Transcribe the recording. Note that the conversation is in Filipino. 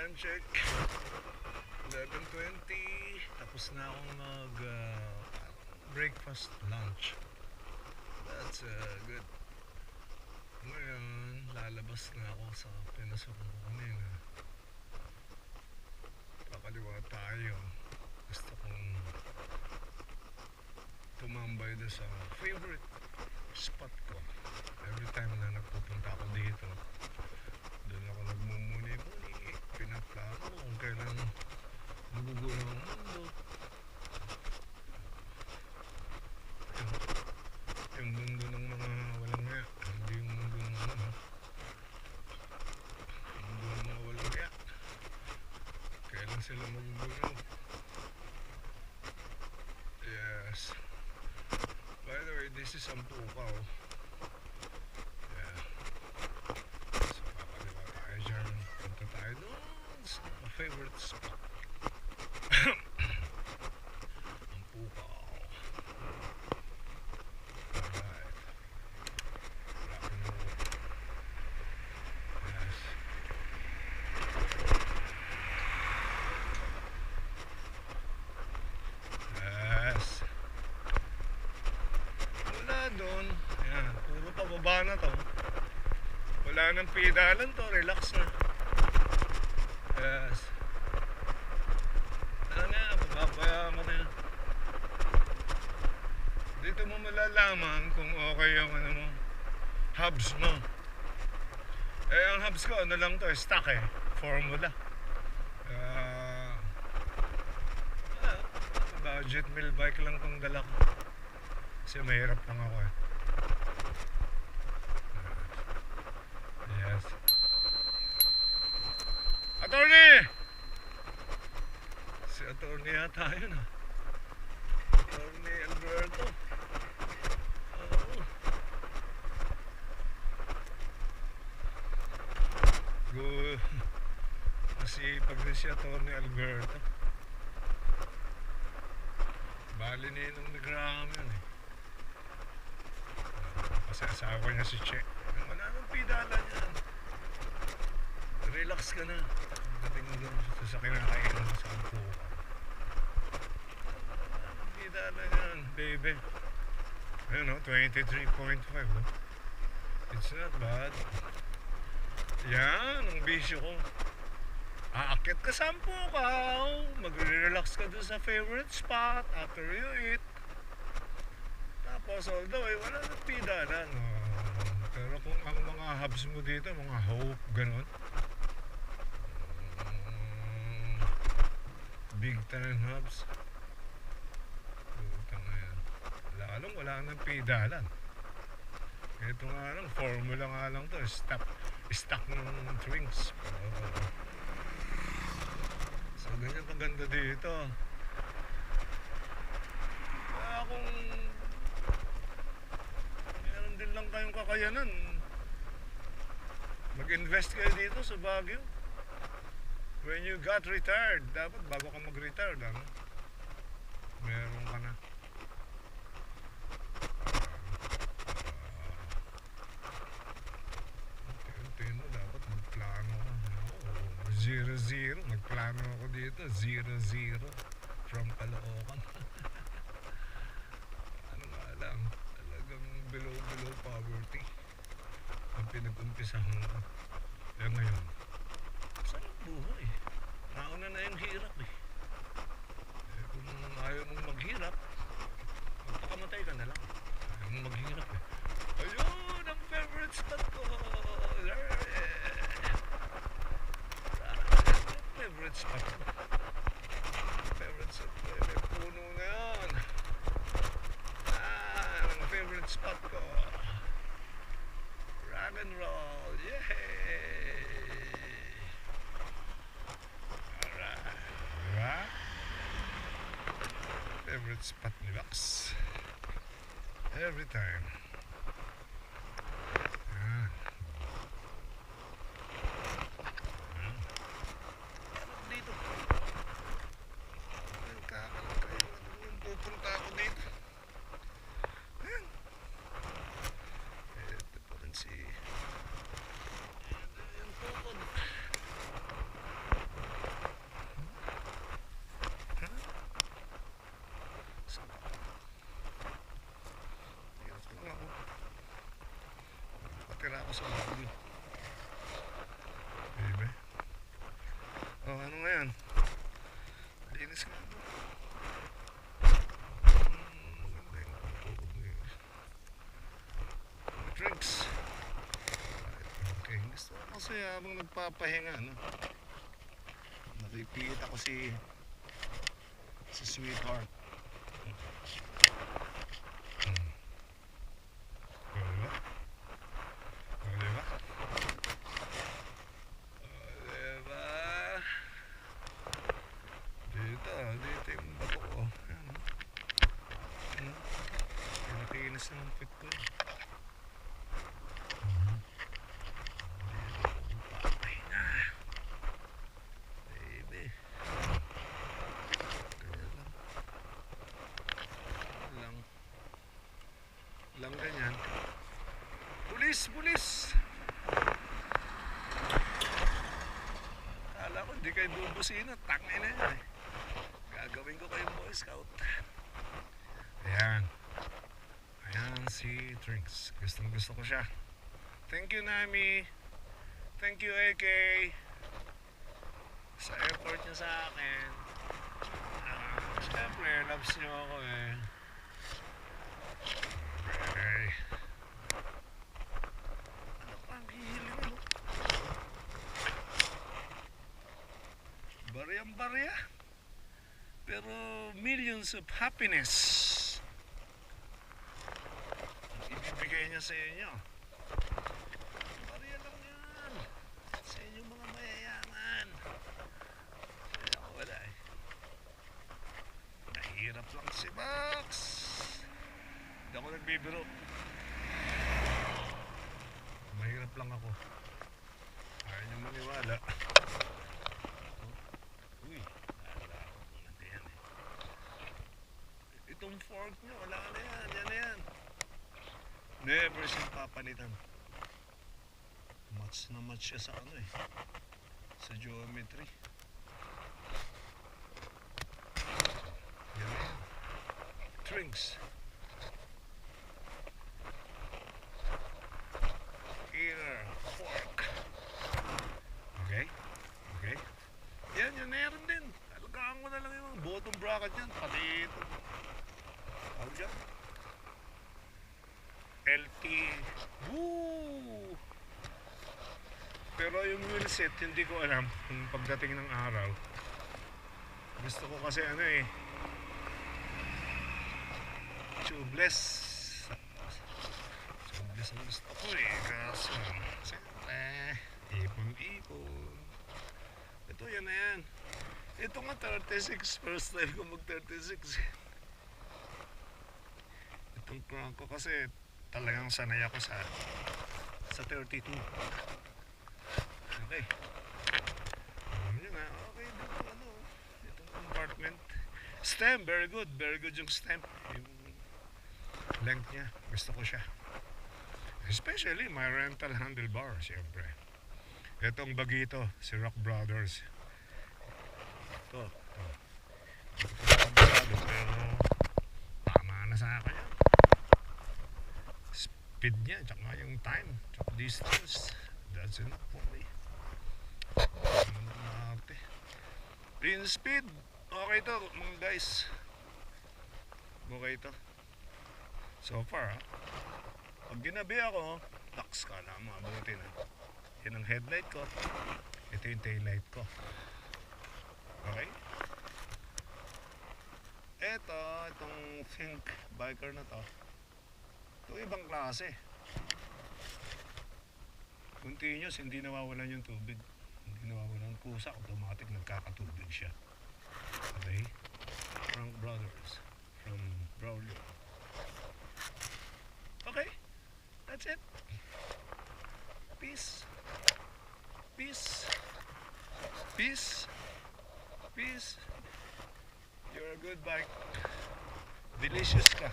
Time check 11:20. Tapos na akong mag breakfast lunch. That's good. Ngayon lalabas na ako sa pinasukan ko kanina. Kakaliwa tayo. Gusto kong tumambay doon sa favorite spot ko. Every time na nagpupunta ako dito, doon ako nagmumuni-muni, pinaplano kung kailan magugulo ang mundo. Yung mundo ng mga walang nga, hindi yung mundo ng ano, yung mundo ng mga walang nga. Kailan sila magugulo? Yes. By the way, this is Ampukaw. Yeah. So, kakaliwa tayo dyan. Punta tayo doon sa favorite spot. Ampukaw. Alright. Rock and roll. Yes. Yes. Wala doon. Ayan. Puro pababa na to. Wala nang pedalan to. Relax na. Yes. Ano na, papapaya mo na. Dito mo malalaman kung okay yung ano mo, hubs mo. Eh, ang hubs ko, ano lang to, stock eh. Formula. Budget mill bike lang tong dala ko. Kasi mahirap lang ako eh. Yes. Attorney! Si attorney yata yun ah. Attorney Alberto. Oo. Good. Masipag rin si attorney Alberto. Bali ninong nagraham yun eh. Kasi asawa niya si Che. Wala nang pidala niyan. Relax ka na. Dating mo doon sa kinakainan mo sa Ampukaw. Pidala niyan, baby. Ayun o, 23.5 no? It's not bad. Yan, ang bisyo ko. Aakyat ka sa Ampukaw, magre-relax ka dun sa favorite spot after you eat. Tapos although wala nang pidalan. Pero kung ang mga hubs mo dito, mga Hope, ganon. Big time hubs. Putang na yan. Lalong wala nang pidalan. Ito nga lang, formula nga lang to. Stock ng drinks. So, ganyan kaganda dito. Kaya kung meron din lang kayong kakayanan, mag-invest kayo dito sa Baguio. When you got retired, dapat bago ka mag-retire, ano? Meron ka na. Unti-unti mo, dapat magplano ka. 0-0, nagplano ako dito, 0-0 from Caloocan. Ano nga lang, talagang below poverty ang pinag-umpisahan ko. Kaya ngayon, saan ang buhay? Nauna na yung hirap eh. Kung ayaw mong maghirap, magpakamatay ka na lang. Ayaw mong maghirap eh. Ayun, ang favorite spot ko! Favorite spot ko. Favorite spot ko. May puno na yan. Ang favorite spot ko. Rock and roll. Yay! Alright. Diba? Favorite spot ni Vax. Every time. Pupunta ako dito. Ito pa rin si habang nagpapahinga, no? Nakikita ko si Sweetheart. Diba? Diba? Diba? Dito yung bato ko. Ayan, no? Pinakinis na ng pit ko eh. Lang ganyan. Pulis! Pulis! Kala ko hindi kayo bubusina. Tangin na yan eh. Gagawin ko kayong Boy Scout. Ayan. Ayan si Drinks. Gustong gusto ko siya. Thank you, Nami. Thank you, AK. Sa effort niya sa akin. Siyempre, loves niyo ako eh. Okay. Ano pa ang hihiling mo? Barya-barya. Pero millions of happiness ang ibibigay niya sa inyo. Barya lang yan. Sa inyong mga mayayaman. Kaya ako wala eh. Mahirap lang si Max. Hindi ako nagbibiro. Mahirap lang ako. Ayaw niyo maniwala. Uy, naalala ako kung nandiyan eh. Itong fork niyo, wala na yan. Yan na yan. Never siyang papalitan. Match na match siya sa ano eh. Sa geometry. Yan na yan. Drinks. Fork. Okay? Okay? Yan, yun meron din. Alagaan ko na lang yung bottom bracket yan. Pati ito. Ano dyan? LT. Woo! Pero yung wheel set, hindi ko alam kung pagdating ng araw. Gusto ko kasi ano eh. Tubeless. Tubeless ang gusto ko eh. Kaso, siyempre, ipon-ipon. Ito yan na yan. Ito nga 36. First time ko mag 36. Itong crank ko kasi talagang sanay ako sa 32. Okay. Alam nyo na. Okay, dito ano. Itong compartment. Stem, very good. Very good yung stem. Yung length niya. Gusto ko siya. Especially my rental handlebar, siyempre. Itong bagito, si Rock Brothers. Ito. Ito kabisado, pero tama na sa akin yan. Speed niya, tsaka yung time, tsaka distance. That's enough for me. Green speed. Okay to, mga guys. Okay to. So far, ha? Pag ginabi ako, tax ka na, mabuti na. Yan ang headlight ko. Ito yung taillight ko. Okay? Itong Think biker na to. Ito ibang klase. Continuous, hindi nawawalan yung tubig. Hindi nawawalan kusa, automatic nagkakatubig siya. Okay? Frank Brothers from Braulio. Okay? That's it. Peace. Peace. Peace. Peace. You're a good bike. Delicious ka.